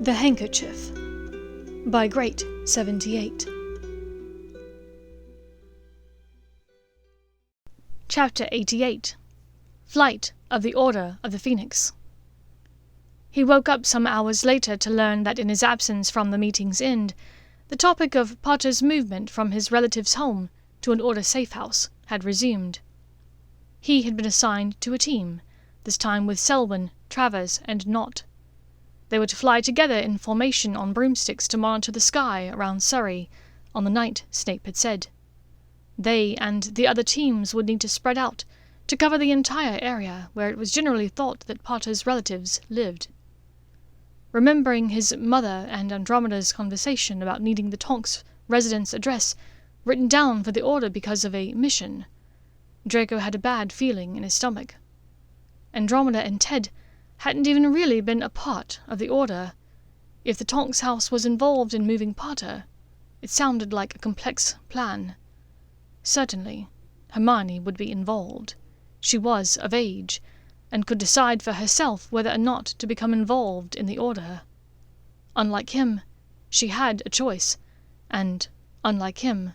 The Handkerchief by Great 78. Chapter 88. Flight of the Order of the Phoenix. He woke up some hours later to learn that in his absence from the meeting's end, the topic of Potter's movement from his relative's home to an Order safe house had resumed. He had been assigned to a team, this time with Selwyn, Travers, and Knott. They were to fly together in formation on broomsticks to monitor the sky around Surrey, on the night Snape had said. They and the other teams would need to spread out to cover the entire area where it was generally thought that Potter's relatives lived. Remembering his mother and Andromeda's conversation about needing the Tonks residence address written down for the Order because of a mission, Draco had a bad feeling in his stomach. Andromeda and Ted hadn't even really been a part of the Order. If the Tonks house was involved in moving Potter, it sounded like a complex plan. Certainly, Hermione would be involved. She was of age, and could decide for herself whether or not to become involved in the Order. Unlike him, she had a choice, and, unlike him,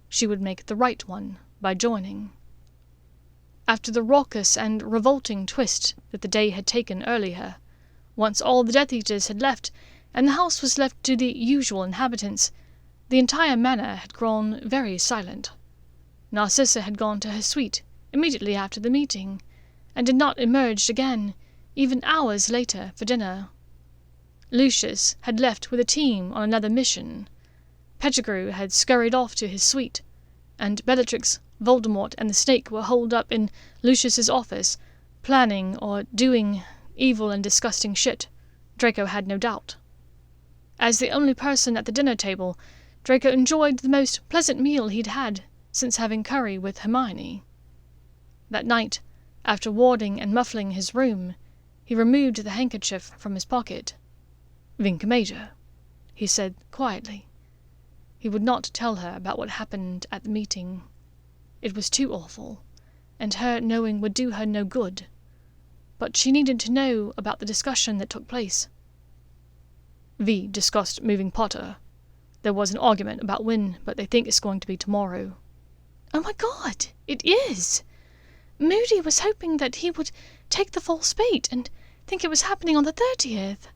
she would make the right one by joining. After the raucous and revolting twist that the day had taken earlier, once all the Death Eaters had left, and the house was left to the usual inhabitants, the entire manor had grown very silent. Narcissa had gone to her suite immediately after the meeting, and had not emerged again, even hours later, for dinner. Lucius had left with a team on another mission. Pettigrew had scurried off to his suite, and Bellatrix, Voldemort, and the snake were holed up in Lucius's office, planning or doing evil and disgusting shit, Draco had no doubt. As the only person at the dinner table, Draco enjoyed the most pleasant meal he'd had since having curry with Hermione. That night, after warding and muffling his room, he removed the handkerchief from his pocket. "Vinca Major," he said quietly. He would not tell her about what happened at the meeting. It was too awful, and her knowing would do her no good. But she needed to know about the discussion that took place. "We discussed moving Potter. There was an argument about when, but they think it's going to be tomorrow." "Oh my God, it is! Moody was hoping that he would take the false bait and think it was happening on the 30th.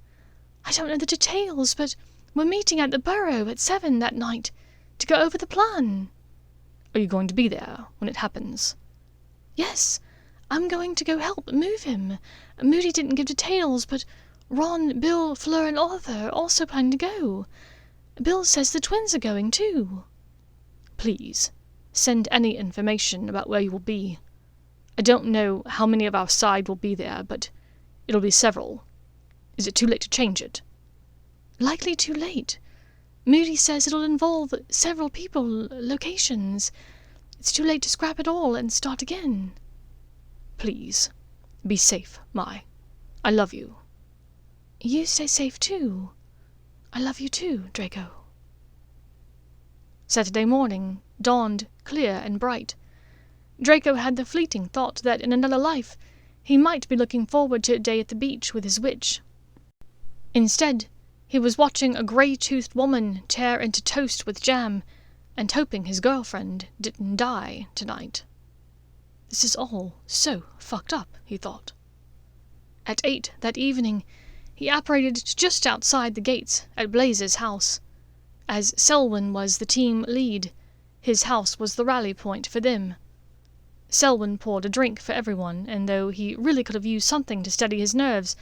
I don't know the details, but we're meeting at the Burrow at 7 that night to go over the plan." "Are you going to be there when it happens?" "Yes, I'm going to go help move him. Moody didn't give details, but Ron, Bill, Fleur, and Arthur also plan to go. Bill says the twins are going too." "Please, send any information about where you will be. I don't know how many of our side will be there, but it'll be several. Is it too late to change it?" "Likely too late. Moody says it'll involve several people, locations. It's too late to scrap it all and start again." "Please, be safe, Mai. I love you." "You stay safe too. I love you too, Draco." Saturday morning dawned clear and bright. Draco had the fleeting thought that in another life he might be looking forward to a day at the beach with his witch. Instead, he was watching a grey-toothed woman tear into toast with jam, and hoping his girlfriend didn't die tonight. This is all so fucked up, he thought. At 8 that evening, he apparated just outside the gates at Blaze's house. As Selwyn was the team lead, his house was the rally point for them. Selwyn poured a drink for everyone, and though he really could have used something to steady his nerves,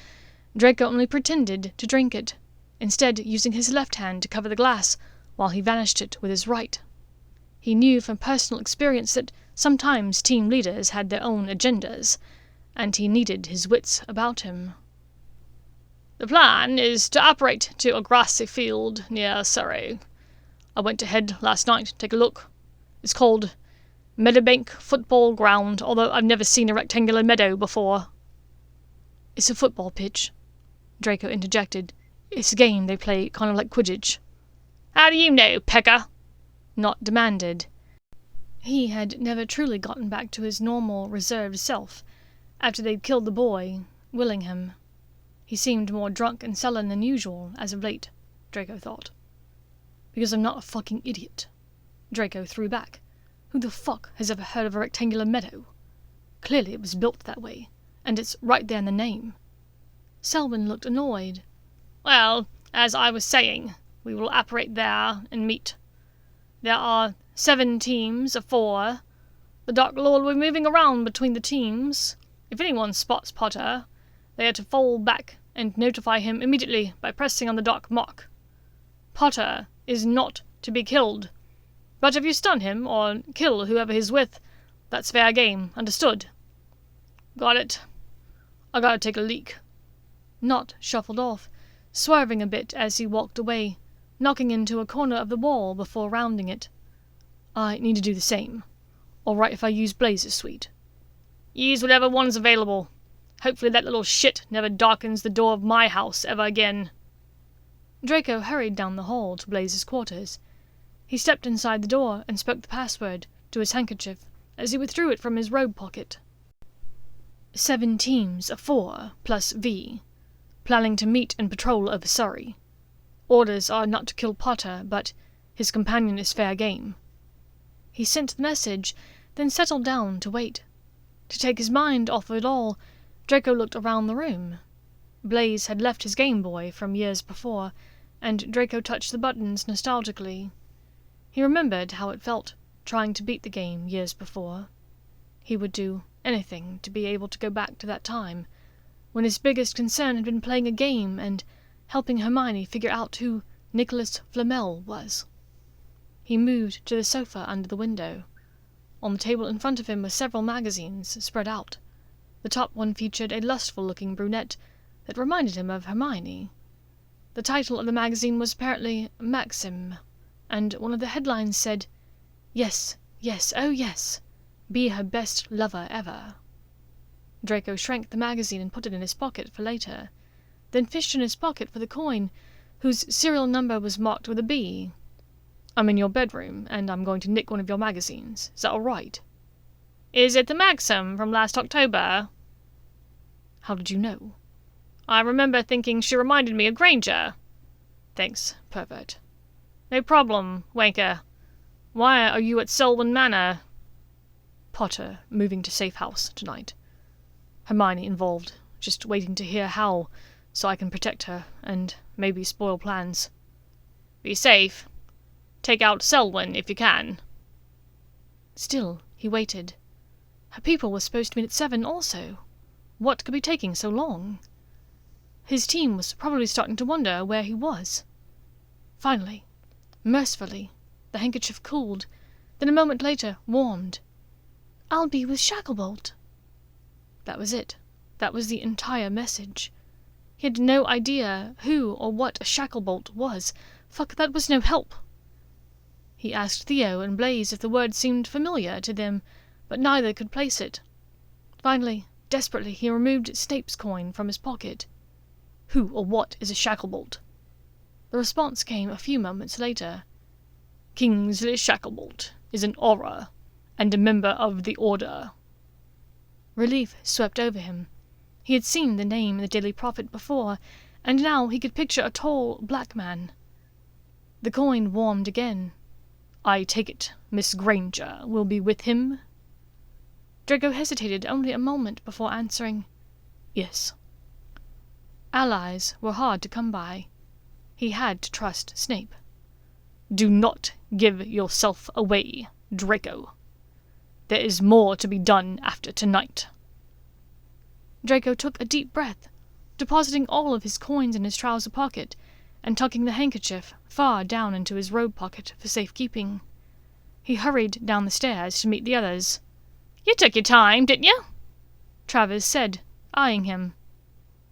Draco only pretended to drink it, instead using his left hand to cover the glass while he vanished it with his right. He knew from personal experience that sometimes team leaders had their own agendas, and he needed his wits about him. "The plan is to operate to a grassy field near Surrey. I went ahead last night to take a look. It's called Meadowbank Football Ground, although I've never seen a rectangular meadow before." "It's a football pitch," Draco interjected. "It's a game they play kind of like Quidditch." "How do you know, Pecker?" Knott demanded. He had never truly gotten back to his normal, reserved self after they'd killed the boy, Willingham. He seemed more drunk and sullen than usual as of late, Draco thought. Because I'm not a fucking idiot, Draco threw back. Who the fuck has ever heard of a rectangular meadow? Clearly it was built that way, and it's right there in the name. Selwyn looked annoyed. Well, as I was saying, we will apparate there and meet. There are 7 teams of 4. The Dark Lord will be moving around between the teams. If anyone spots Potter, they are to fall back and notify him immediately by pressing on the dark mark. Potter is not to be killed, but if you stun him or kill whoever he's with, that's fair game, understood? Got it. I gotta take a leak. Knott shuffled off, swerving a bit as he walked away, knocking into a corner of the wall before rounding it. I need to do the same. All right if I use Blaze's suite. Use whatever one's available. Hopefully that little shit never darkens the door of my house ever again. Draco hurried down the hall to Blaze's quarters. He stepped inside the door and spoke the password to his handkerchief as he withdrew it from his robe pocket. 7 teams of 4 plus V. Planning to meet and patrol over Surrey. Orders are not to kill Potter, but his companion is fair game. He sent the message, then settled down to wait. To take his mind off of it all, Draco looked around the room. Blaze had left his Game Boy from years before, and Draco touched the buttons nostalgically. He remembered how it felt, trying to beat the game years before. He would do anything to be able to go back to that time, when his biggest concern had been playing a game and helping Hermione figure out who Nicholas Flamel was. He moved to the sofa under the window. On the table in front of him were several magazines spread out. The top one featured a lustful-looking brunette that reminded him of Hermione. The title of the magazine was apparently Maxim, and one of the headlines said, "Yes, yes, oh yes, be her best lover ever." Draco shrank the magazine and put it in his pocket for later, then fished in his pocket for the coin, whose serial number was marked with a B. "I'm in your bedroom, and I'm going to nick one of your magazines. Is that all right?" "Is it the Maxim from last October?" "How did you know?" "I remember thinking she reminded me of Granger." "Thanks, pervert." "No problem, wanker. Why are you at Selwyn Manor?" "Potter moving to safe house tonight. Hermione involved, just waiting to hear how, so I can protect her, and maybe spoil plans." "Be safe. Take out Selwyn if you can." Still, he waited. Her people were supposed to meet at 7 also. What could be taking so long? His team was probably starting to wonder where he was. Finally, mercifully, the handkerchief cooled, then a moment later warmed. "I'll be with Shacklebolt." That was it. That was the entire message. He had no idea who or what a Shacklebolt was. Fuck, that was no help. He asked Theo and Blaze if the word seemed familiar to them, but neither could place it. Finally, desperately, he removed Snape's coin from his pocket. "Who or what is a Shacklebolt?" The response came a few moments later. "Kingsley Shacklebolt is an Auror, and a member of the Order." Relief swept over him. He had seen the name in the Daily Prophet before, and now he could picture a tall, black man. The coin warmed again. "I take it Miss Granger will be with him?" Draco hesitated only a moment before answering, "Yes." Allies were hard to come by. He had to trust Snape. "Do not give yourself away, Draco. There is more to be done after tonight." Draco took a deep breath, depositing all of his coins in his trouser pocket, and tucking the handkerchief far down into his robe pocket for safekeeping. He hurried down the stairs to meet the others. "You took your time, didn't you?" Travers said, eyeing him.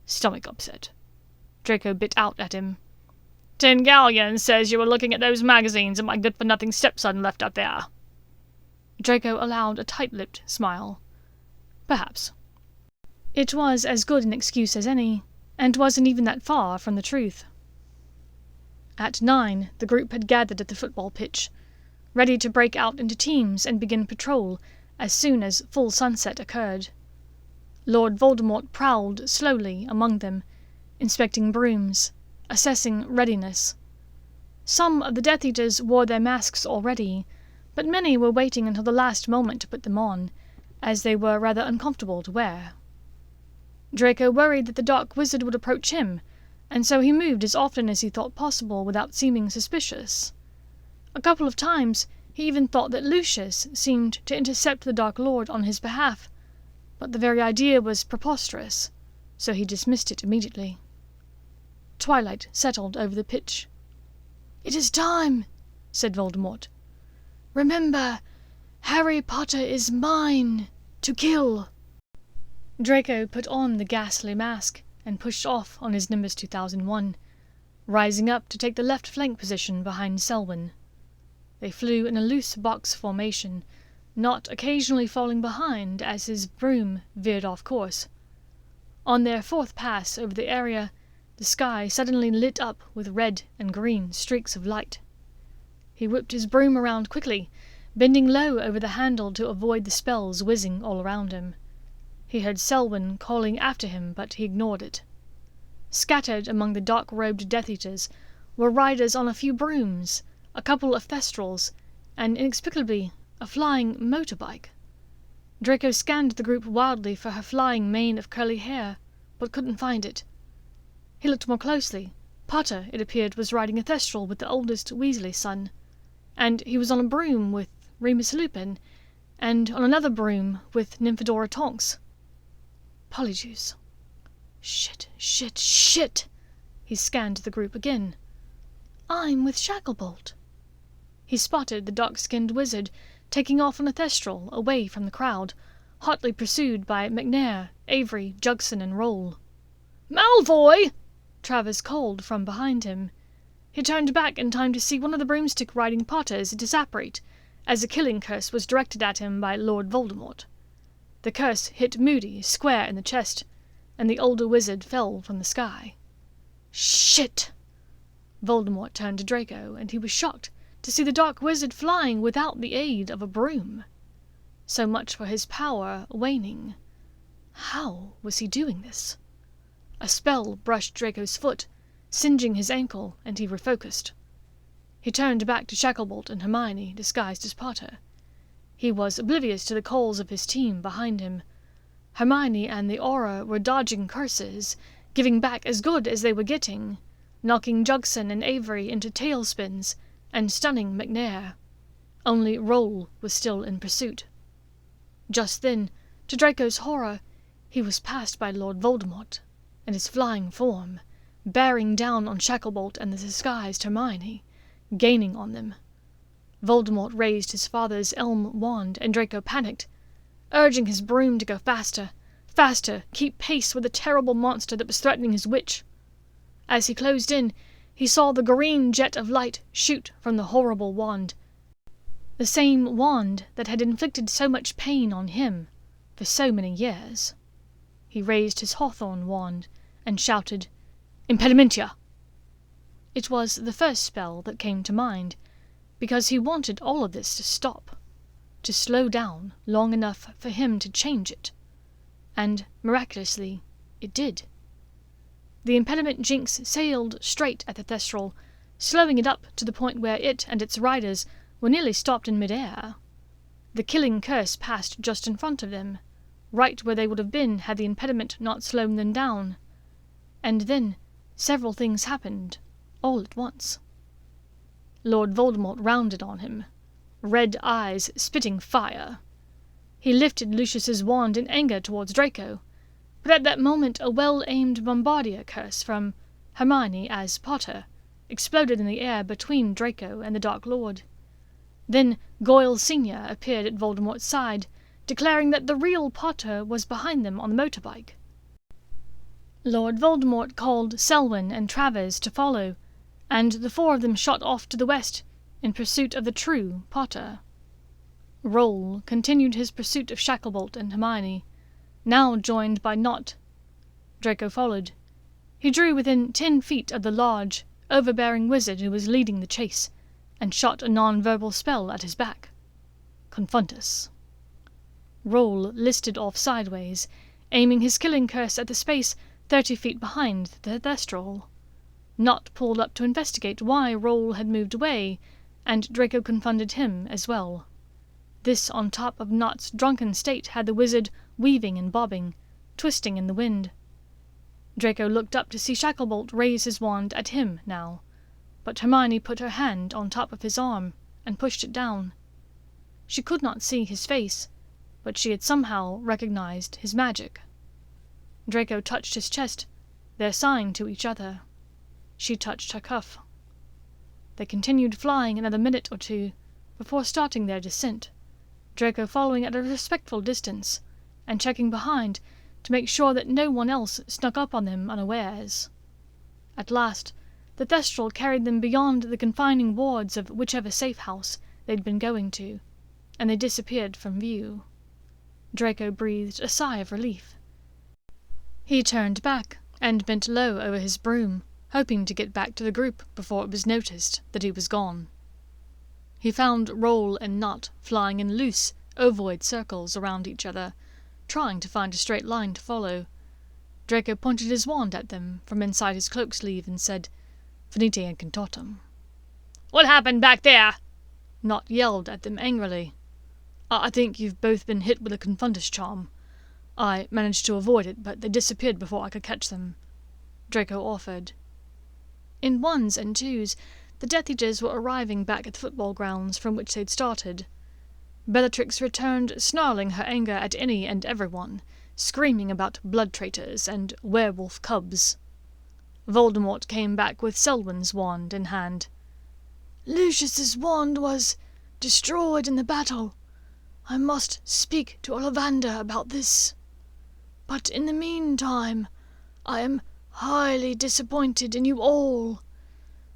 "Stomach upset." Draco bit out at him. "Tin Galleon says you were looking at those magazines that my good-for-nothing stepson left out there." Draco allowed a tight-lipped smile. "Perhaps." It was as good an excuse as any, and wasn't even that far from the truth. At 9, the group had gathered at the football pitch, ready to break out into teams and begin patrol as soon as full sunset occurred. Lord Voldemort prowled slowly among them, inspecting brooms, assessing readiness. Some of the Death Eaters wore their masks already, but many were waiting until the last moment to put them on, as they were rather uncomfortable to wear. Draco worried that the Dark Wizard would approach him, and so he moved as often as he thought possible without seeming suspicious. A couple of times he even thought that Lucius seemed to intercept the Dark Lord on his behalf, but the very idea was preposterous, so he dismissed it immediately. Twilight settled over the pitch. "It is time," said Voldemort. "Remember, Harry Potter is mine to kill." Draco put on the ghastly mask and pushed off on his Nimbus 2001, rising up to take the left flank position behind Selwyn. They flew in a loose box formation, not occasionally falling behind as his broom veered off course. On their fourth pass over the area, the sky suddenly lit up with red and green streaks of light. He whipped his broom around quickly, bending low over the handle to avoid the spells whizzing all around him. He heard Selwyn calling after him, but he ignored it. Scattered among the dark-robed Death Eaters were riders on a few brooms, a couple of thestrals, and inexplicably a flying motorbike. Draco scanned the group wildly for her flying mane of curly hair, but couldn't find it. He looked more closely. Potter, it appeared, was riding a thestral with the oldest Weasley son, and he was on a broom with Remus Lupin, and on another broom with Nymphadora Tonks. Polyjuice. Shit! He scanned the group again. "I'm with Shacklebolt." He spotted the dark-skinned wizard taking off on a thestral away from the crowd, hotly pursued by McNair, Avery, Jugson, and Roll. "Malfoy!" Travers called from behind him. He turned back in time to see one of the broomstick-riding Potters disapparate, as a killing curse was directed at him by Lord Voldemort. The curse hit Moody square in the chest, and the older wizard fell from the sky. "Shit!" Voldemort turned to Draco, and he was shocked to see the Dark Wizard flying without the aid of a broom. So much for his power waning. How was he doing this? A spell brushed Draco's foot, singeing his ankle, and he refocused. He turned back to Shacklebolt and Hermione, disguised as Potter. He was oblivious to the calls of his team behind him. Hermione and the Auror were dodging curses, giving back as good as they were getting, knocking Jugson and Avery into tailspins, and stunning McNair. Only Roll was still in pursuit. Just then, to Draco's horror, he was passed by Lord Voldemort, and his flying form, bearing down on Shacklebolt and the disguised Hermione, gaining on them. Voldemort raised his father's elm wand, and Draco panicked, urging his broom to go faster, keep pace with the terrible monster that was threatening his witch. As he closed in, he saw the green jet of light shoot from the horrible wand, the same wand that had inflicted so much pain on him for so many years. He raised his hawthorn wand and shouted, "Impedimentia!" It was the first spell that came to mind, because he wanted all of this to stop, to slow down long enough for him to change it. And, miraculously, it did. The impediment jinx sailed straight at the thestral, slowing it up to the point where it and its riders were nearly stopped in mid-air. The killing curse passed just in front of them, right where they would have been had the impediment not slowed them down. And then several things happened, all at once. Lord Voldemort rounded on him, red eyes spitting fire. He lifted Lucius's wand in anger towards Draco, but at that moment a well-aimed Bombardier curse from Hermione as Potter exploded in the air between Draco and the Dark Lord. Then Goyle Sr. appeared at Voldemort's side, declaring that the real Potter was behind them on the motorbike. Lord Voldemort called Selwyn and Travers to follow, and the four of them shot off to the west in pursuit of the true Potter. Roll continued his pursuit of Shacklebolt and Hermione, now joined by Nott. Draco followed. He drew within 10 feet of the large, overbearing wizard who was leading the chase, and shot a non-verbal spell at his back. Confuntus. Roll listed off sideways, aiming his killing curse at the space 30 feet behind the Thestral. Knot pulled up to investigate why Roll had moved away, and Draco confronted him as well. This on top of Knot's drunken state had the wizard weaving and bobbing, twisting in the wind. Draco looked up to see Shacklebolt raise his wand at him now, but Hermione put her hand on top of his arm and pushed it down. She could not see his face, but she had somehow recognized his magic. Draco touched his chest, their sign to each other. She touched her cuff. They continued flying another minute or two before starting their descent, Draco following at a respectful distance, and checking behind to make sure that no one else snuck up on them unawares. At last, the Thestral carried them beyond the confining wards of whichever safe house they'd been going to, and they disappeared from view. Draco breathed a sigh of relief. He turned back and bent low over his broom, hoping to get back to the group before it was noticed that he was gone. He found Roll and Knot flying in loose, ovoid circles around each other, trying to find a straight line to follow. Draco pointed his wand at them from inside his cloak sleeve and said, "Finite incantatem." "What happened back there?" Knot yelled at them angrily. "I think you've both been hit with a Confundus charm. I managed to avoid it, but they disappeared before I could catch them," Draco offered. In ones and twos, the Death Eaters were arriving back at the football grounds from which they'd started. Bellatrix returned, snarling her anger at any and everyone, screaming about blood traitors and werewolf cubs. Voldemort came back with Selwyn's wand in hand. "Lucius's wand was destroyed in the battle. I must speak to Ollivander about this. But in the meantime, I am highly disappointed in you all.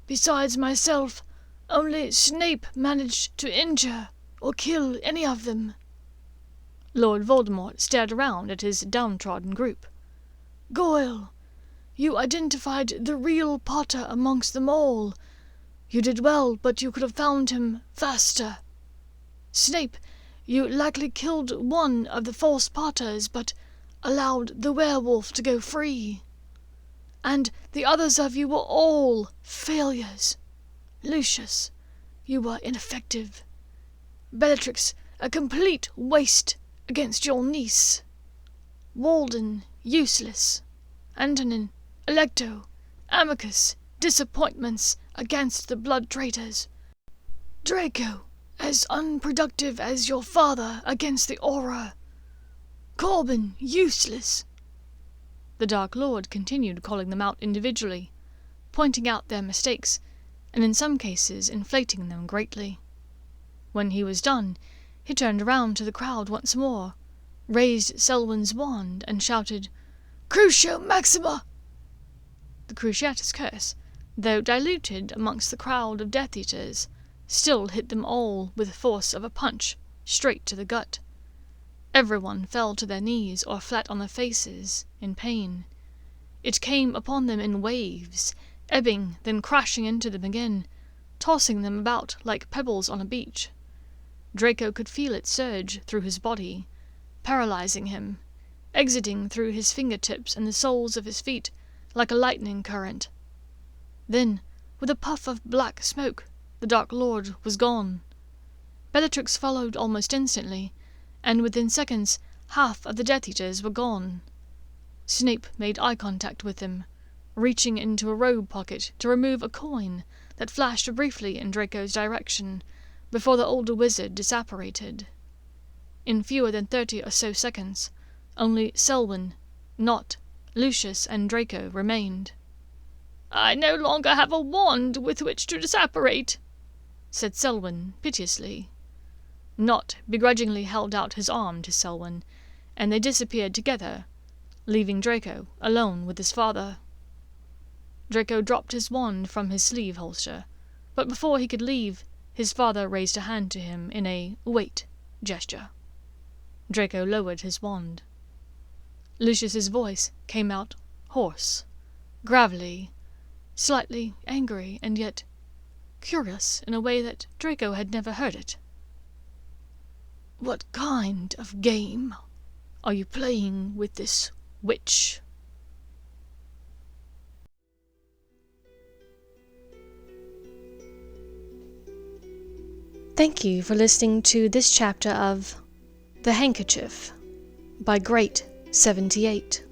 Besides myself, only Snape managed to injure or kill any of them." Lord Voldemort stared around at his downtrodden group. "Goyle, you identified the real Potter amongst them all. You did well, but you could have found him faster. Snape, you likely killed one of the false Potters, but allowed the werewolf to go free. And the others of you were all failures. Lucius, you were ineffective. Bellatrix, a complete waste against your niece. Walden, useless. Antonin, Alecto, Amicus, disappointments against the blood traitors. Draco, as unproductive as your father against the Auror. Corbin, useless." The Dark Lord continued calling them out individually, pointing out their mistakes, and in some cases inflating them greatly. When he was done, he turned around to the crowd once more, raised Selwyn's wand, and shouted, "Crucio Maxima!" The Cruciatus curse, though diluted amongst the crowd of Death Eaters, still hit them all with the force of a punch, straight to the gut. Everyone fell to their knees or flat on their faces, in pain. It came upon them in waves, ebbing, then crashing into them again, tossing them about like pebbles on a beach. Draco could feel it surge through his body, paralyzing him, exiting through his fingertips and the soles of his feet like a lightning current. Then, with a puff of black smoke, the Dark Lord was gone. Bellatrix followed almost instantly, and within seconds half of the Death Eaters were gone. Snape made eye contact with him, reaching into a robe pocket to remove a coin that flashed briefly in Draco's direction before the older wizard disapparated. In fewer than 30 or so seconds, only Selwyn, Knot, Lucius, and Draco remained. "I no longer have a wand with which to disapparate," said Selwyn piteously. Knot begrudgingly held out his arm to Selwyn, and they disappeared together, leaving Draco alone with his father. Draco dropped his wand from his sleeve holster, but before he could leave, his father raised a hand to him in a "wait" gesture. Draco lowered his wand. Lucius's voice came out hoarse, gravelly, slightly angry, and yet curious in a way that Draco had never heard it. "What kind of game are you playing with this witch?" Thank you for listening to this chapter of The Handkerchief by Great 78.